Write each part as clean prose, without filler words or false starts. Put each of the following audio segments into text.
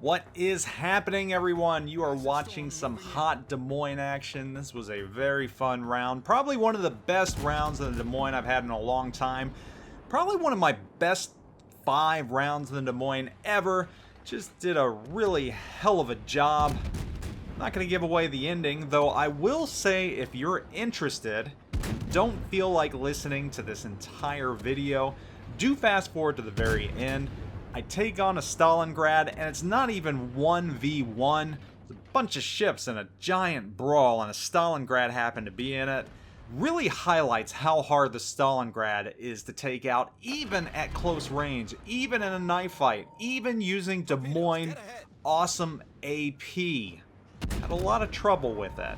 What is happening, everyone? You are watching some hot Des Moines action. This was a very fun round. Probably one of the best rounds in the Des Moines I've had in a long time. Probably one of my best 5 rounds in the Des Moines ever. Just did a really hell of a job. I'm not going to give away the ending, though I will say if you're interested, don't feel like listening to this entire video, do fast forward to the very end. I take on a Stalingrad, and it's not even 1v1. There's a bunch of ships and a giant brawl, and a Stalingrad happened to be in it. Really highlights how hard the Stalingrad is to take out, even at close range, even in a knife fight, even using Des Moines awesome AP. Had a lot of trouble with it.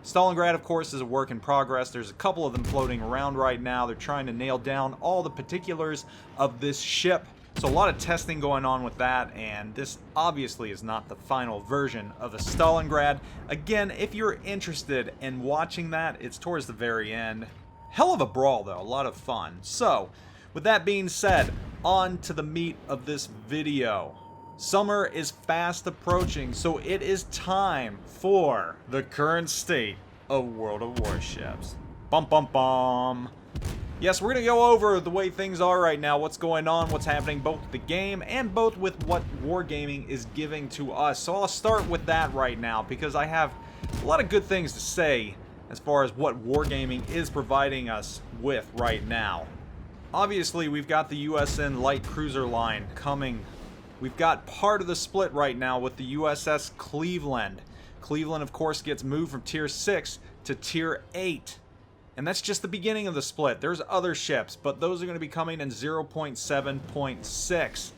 Stalingrad, of course, is a work in progress. There's a couple of them floating around right now. They're trying to nail down all the particulars of this ship. So a lot of testing going on with that, and this obviously is not the final version of the Stalingrad. Again, if you're interested in watching that, it's towards the very end. Hell of a brawl, though. A lot of fun. So, with that being said, on to the meat of this video. Summer is fast approaching, so it is time for the current state of World of Warships. Bum bum bum. Yes, we're going to go over the way things are right now, what's going on, what's happening both with the game and both with what Wargaming is giving to us. So I'll start with that right now because I have a lot of good things to say as far as what Wargaming is providing us with right now. Obviously, we've got the USN light cruiser line coming. We've got part of the split right now with the USS Cleveland. Cleveland, of course, gets moved from Tier 6 to Tier 8. And that's just the beginning of the split. There's other ships, but those are going to be coming in 0.7.6.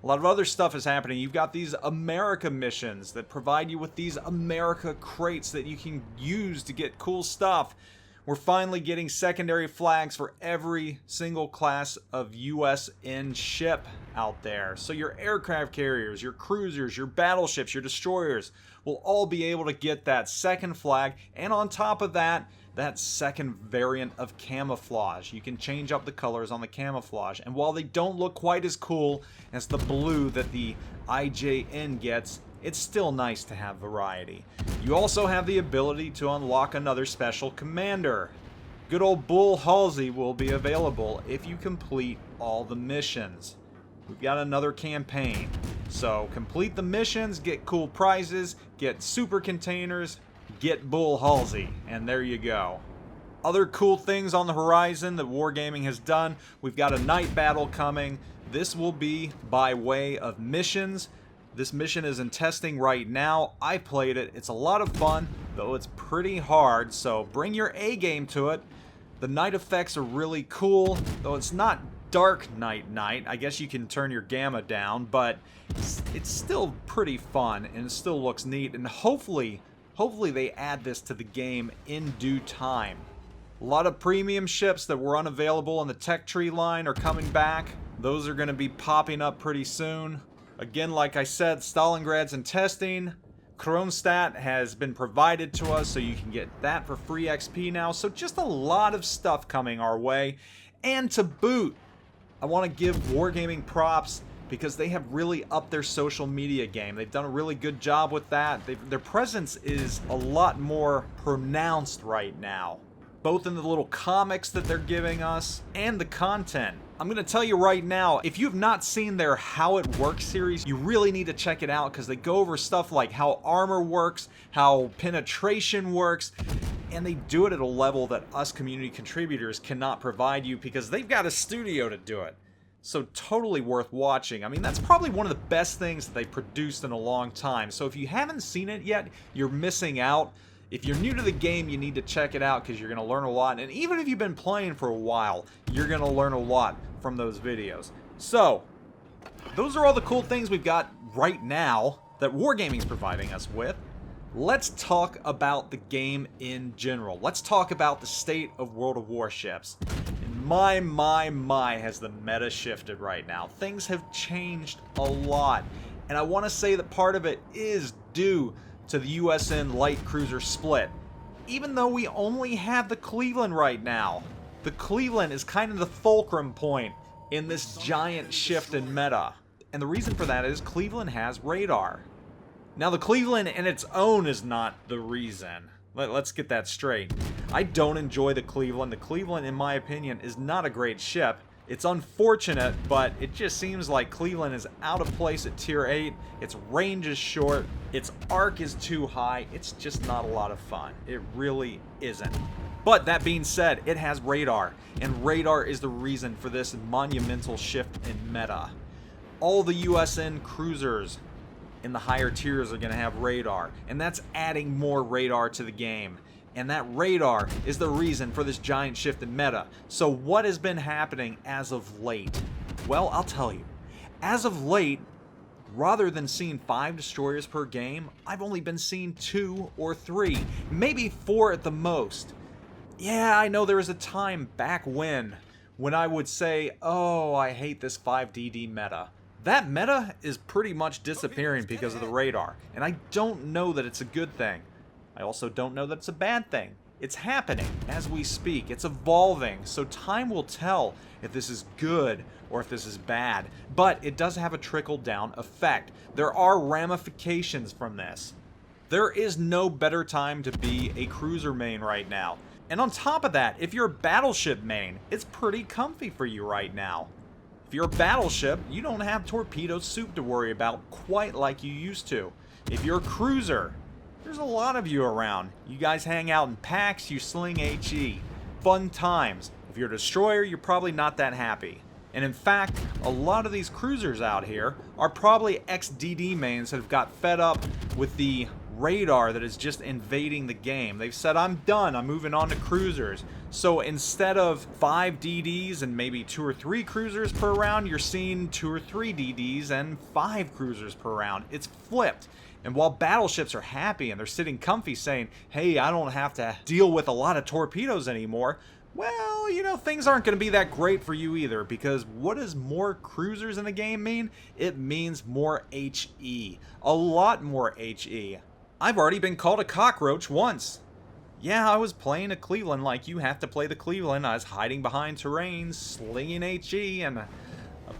A lot of other stuff is happening. You've got these America missions that provide you with these America crates that you can use to get cool stuff. We're finally getting secondary flags for every single class of USN ship out there. So your aircraft carriers, your cruisers, your battleships, your destroyers will all be able to get that second flag. And on top of that, that second variant of camouflage. You can change up the colors on the camouflage. And while they don't look quite as cool as the blue that the IJN gets, it's still nice to have variety. You also have the ability to unlock another special commander. Good old Bull Halsey will be available if you complete all the missions. We've got another campaign. So complete the missions, get cool prizes, get super containers, get Bull Halsey, and there you go. Other cool things on the horizon that Wargaming has done. We've got a night battle coming. This will be by way of missions. This mission is in testing right now. I played it. It's a lot of fun, though it's pretty hard, so bring your A game to it. The night effects are really cool, though it's not dark night. I guess you can turn your gamma down, but it's still pretty fun, and it still looks neat, and hopefully they add this to the game in due time. A lot of premium ships that were unavailable in the tech tree line are coming back. Those are going to be popping up pretty soon. Again, like I said, Stalingrad's in testing. Kronstadt has been provided to us, so you can get that for free XP now. So just a lot of stuff coming our way. And to boot, I want to give Wargaming props because they have really upped their social media game. They've done a really good job with that. Their presence is a lot more pronounced right now, both in the little comics that they're giving us and the content. I'm going to tell you right now, if you've not seen their How It Works series, you really need to check it out because they go over stuff like how armor works, how penetration works, and they do it at a level that us community contributors cannot provide you because they've got a studio to do it. So totally worth watching. I mean, that's probably one of the best things that they produced in a long time. So if you haven't seen it yet, you're missing out. If you're new to the game, you need to check it out because you're going to learn a lot. And even if you've been playing for a while, you're going to learn a lot from those videos. So, those are all the cool things we've got right now that Wargaming's providing us with. Let's talk about the game in general. Let's talk about the state of World of Warships. And my, has the meta shifted right now. Things have changed a lot. And I want to say that part of it is due to the USN light cruiser split. Even though we only have the Cleveland right now. The Cleveland is kind of the fulcrum point in this giant shift in meta. And the reason for that is Cleveland has radar. Now, the Cleveland in its own is not the reason. Let's get that straight. I don't enjoy the Cleveland. The Cleveland, in my opinion, is not a great ship. It's unfortunate, but it just seems like Cleveland is out of place at Tier 8. Its range is short. Its arc is too high. It's just not a lot of fun. It really isn't. But that being said, it has radar. And radar is the reason for this monumental shift in meta. All the USN cruisers in the higher tiers are going to have radar, and that's adding more radar to the game. And that radar is the reason for this giant shift in meta. So what has been happening as of late? Well, I'll tell you. As of late, rather than seeing 5 destroyers per game, I've only been seeing 2 or 3, maybe 4 at the most. Yeah, I know there was a time back when I would say, oh, I hate this 5DD meta. That meta is pretty much disappearing because of the radar, and I don't know that it's a good thing. I also don't know that it's a bad thing. It's happening as we speak. It's evolving, so time will tell if this is good or if this is bad. But it does have a trickle-down effect. There are ramifications from this. There is no better time to be a cruiser main right now. And on top of that, if you're a battleship main, it's pretty comfy for you right now. If you're a battleship, you don't have torpedo soup to worry about quite like you used to. If you're a cruiser, there's a lot of you around. You guys hang out in packs, you sling HE. Fun times. If you're a destroyer, you're probably not that happy. And in fact, a lot of these cruisers out here are probably ex-DD mains that have got fed up with the radar that is just invading the game. They've said, I'm done, I'm moving on to cruisers. So instead of 5 DDs and maybe 2 or 3 cruisers per round, you're seeing 2 or 3 DDs and 5 cruisers per round. It's flipped. And while battleships are happy and they're sitting comfy saying, hey, I don't have to deal with a lot of torpedoes anymore, well, you know, things aren't going to be that great for you either, because what does more cruisers in the game mean? It means more HE. A lot more HE. I've already been called a cockroach once. Yeah, I was playing a Cleveland like you have to play the Cleveland. I was hiding behind terrain, slinging HE, and a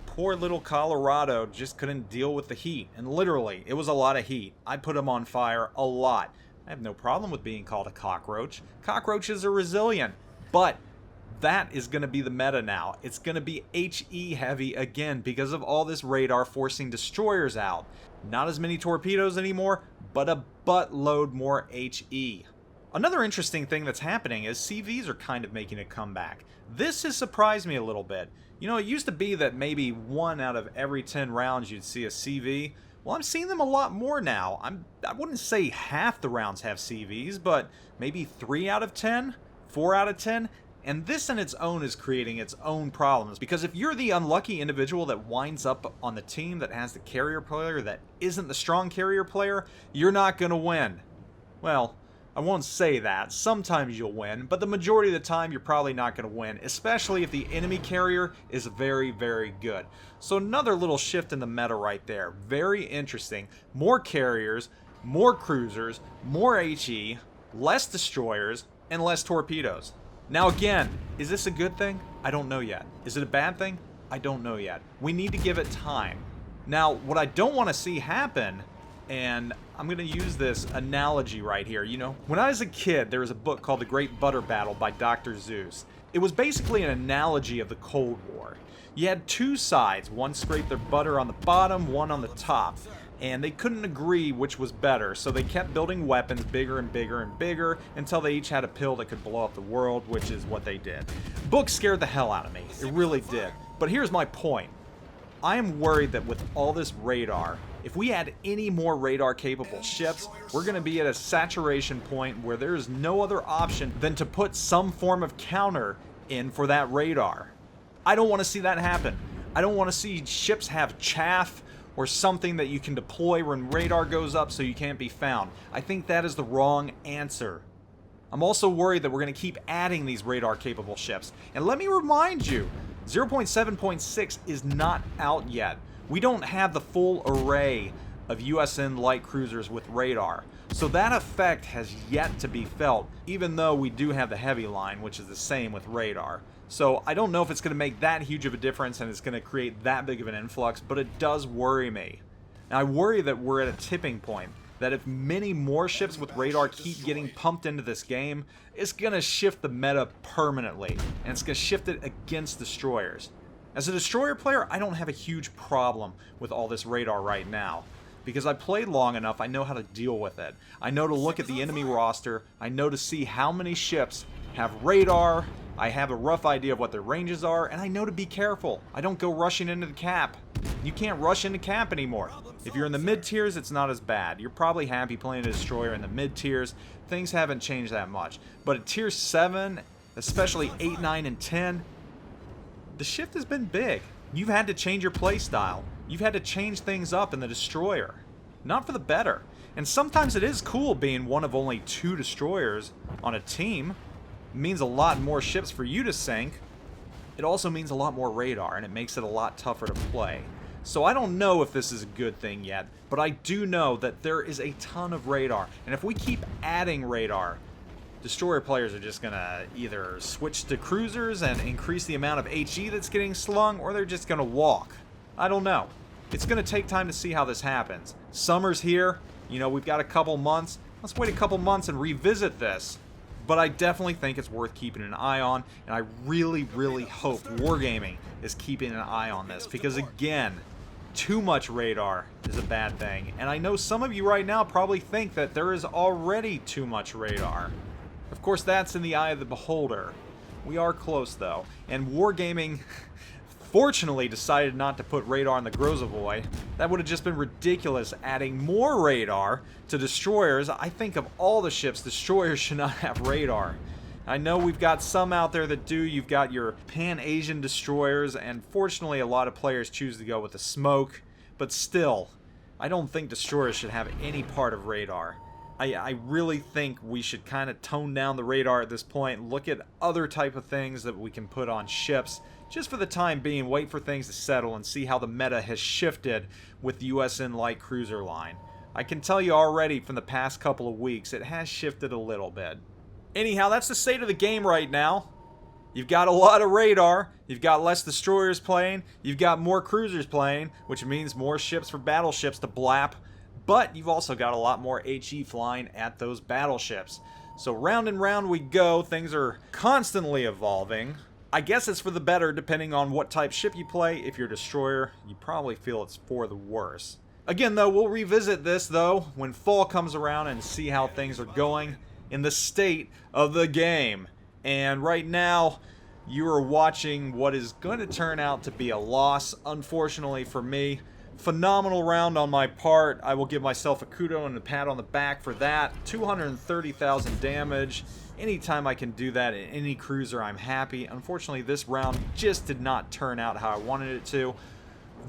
poor little Colorado just couldn't deal with the heat. And literally, it was a lot of heat. I put him on fire a lot. I have no problem with being called a cockroach. Cockroaches are resilient, but that is going to be the meta now. It's going to be HE heavy again because of all this radar forcing destroyers out. Not as many torpedoes anymore, but a buttload more HE. Another interesting thing that's happening is CVs are kind of making a comeback. This has surprised me a little bit. You know, it used to be that maybe 1 out of every 10 rounds you'd see a CV. Well, I'm seeing them a lot more now. I wouldn't say half the rounds have CVs, but maybe 3 out of 10, 4 out of 10. And this in its own is creating its own problems, because if you're the unlucky individual that winds up on the team that has the carrier player that isn't the strong carrier player, you're not going to win. Well, I won't say that. Sometimes you'll win, but the majority of the time you're probably not going to win, especially if the enemy carrier is very, very good. So another little shift in the meta right there. Very interesting. More carriers, more cruisers, more HE, less destroyers, and less torpedoes. Now again, is this a good thing? I don't know yet. Is it a bad thing? I don't know yet. We need to give it time. Now, what I don't want to see happen, and I'm going to use this analogy right here. You know, when I was a kid, there was a book called The Great Butter Battle by Dr. Seuss. It was basically an analogy of the Cold War. You had 2 sides. One scraped their butter on the bottom, one on the top. And they couldn't agree which was better, so they kept building weapons bigger and bigger and bigger until they each had a pill that could blow up the world, which is what they did. Book scared the hell out of me. It really did. But here's my point. I am worried that with all this radar, if we add any more radar-capable ships, we're going to be at a saturation point where there is no other option than to put some form of counter in for that radar. I don't want to see that happen. I don't want to see ships have chaff or something that you can deploy when radar goes up so you can't be found. I think that is the wrong answer. I'm also worried that we're going to keep adding these radar-capable ships. And let me remind you, 0.7.6 is not out yet. We don't have the full array of USN light cruisers with radar. So that effect has yet to be felt, even though we do have the heavy line, which is the same with radar. So I don't know if it's going to make that huge of a difference and it's going to create that big of an influx, but it does worry me. And I worry that we're at a tipping point, that if many more ships with radar keep getting pumped into this game, it's going to shift the meta permanently, and it's going to shift it against destroyers. As a destroyer player, I don't have a huge problem with all this radar right now, because I played long enough, I know how to deal with it. I know to look at the enemy roster, I know to see how many ships have radar, I have a rough idea of what their ranges are, and I know to be careful. I don't go rushing into the cap. You can't rush into cap anymore. If you're in the mid tiers, it's not as bad. You're probably happy playing a destroyer in the mid tiers. Things haven't changed that much. But at tier 7, especially 8, 9, and 10, the shift has been big. You've had to change your play style. You've had to change things up in the destroyer. Not for the better. And sometimes it is cool being one of only 2 destroyers on a team. It means a lot more ships for you to sink. It also means a lot more radar, and it makes it a lot tougher to play. So I don't know if this is a good thing yet, but I do know that there is a ton of radar. And if we keep adding radar, destroyer players are just going to either switch to cruisers and increase the amount of HE that's getting slung, or they're just going to walk. I don't know. It's going to take time to see how this happens. Summer's here. You know, we've got a couple months. Let's wait a couple months and revisit this. But I definitely think it's worth keeping an eye on, and I really, really hope Wargaming is keeping an eye on this, because again, too much radar is a bad thing. And I know some of you right now probably think that there is already too much radar. Of course, that's in the eye of the beholder. We are close, though, and Wargaming fortunately decided not to put radar on the Grozavoy. That would have just been ridiculous, adding more radar to destroyers. I think of all the ships, destroyers should not have radar. I know we've got some out there that do. You've got your Pan-Asian destroyers, and fortunately a lot of players choose to go with the smoke. But still, I don't think destroyers should have any part of radar. I really think we should kind of tone down the radar at this point, look at other type of things that we can put on ships, just for the time being, wait for things to settle and see how the meta has shifted with the USN Light Cruiser line. I can tell you already from the past couple of weeks, it has shifted a little bit. Anyhow, that's the state of the game right now. You've got a lot of radar, you've got less destroyers playing, you've got more cruisers playing, which means more ships for battleships to blap, but you've also got a lot more HE flying at those battleships. So round and round we go, things are constantly evolving. I guess it's for the better depending on what type ship you play. If you're a destroyer, you probably feel it's for the worse. Again though, we'll revisit this though when fall comes around and see how things are going in the state of the game. And right now, you are watching what is going to turn out to be a loss, unfortunately for me. Phenomenal round on my part. I will give myself a kudo and a pat on the back for that. 230,000 damage. Anytime I can do that in any cruiser, I'm happy. Unfortunately, this round just did not turn out how I wanted it to.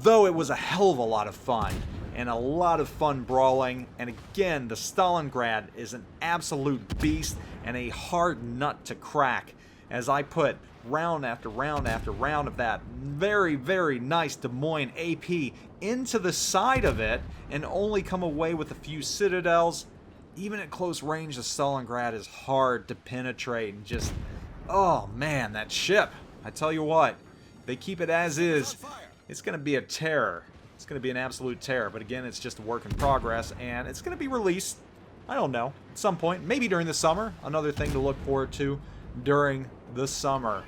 Though it was a hell of a lot of fun. And a lot of fun brawling. And again, the Stalingrad is an absolute beast and a hard nut to crack. As I put round after round after round of that very, very nice Des Moines AP into the side of it and only come away with a few citadels. Even at close range, the Stalingrad is hard to penetrate and just, oh man, that ship. I tell you what, they keep it as is, it's going to be a terror. It's going to be an absolute terror, but again, it's just a work in progress, and it's going to be released, I don't know, at some point, maybe during the summer. Another thing to look forward to during the summer.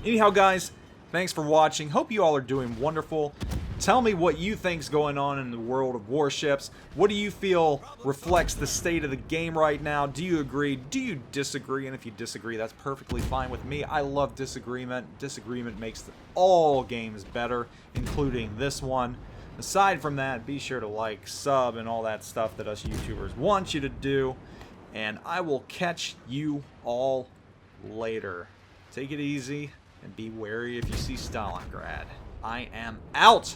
Anyhow, guys, thanks for watching. Hope you all are doing wonderful. Tell me what you think's going on in the World of Warships. What do you feel reflects the state of the game right now? Do you agree? Do you disagree? And if you disagree, that's perfectly fine with me. I love disagreement. Disagreement makes all games better, including this one. Aside from that, be sure to like, sub, and all that stuff that us YouTubers want you to do. And I will catch you all later. Take it easy, and be wary if you see Stalingrad. I am out!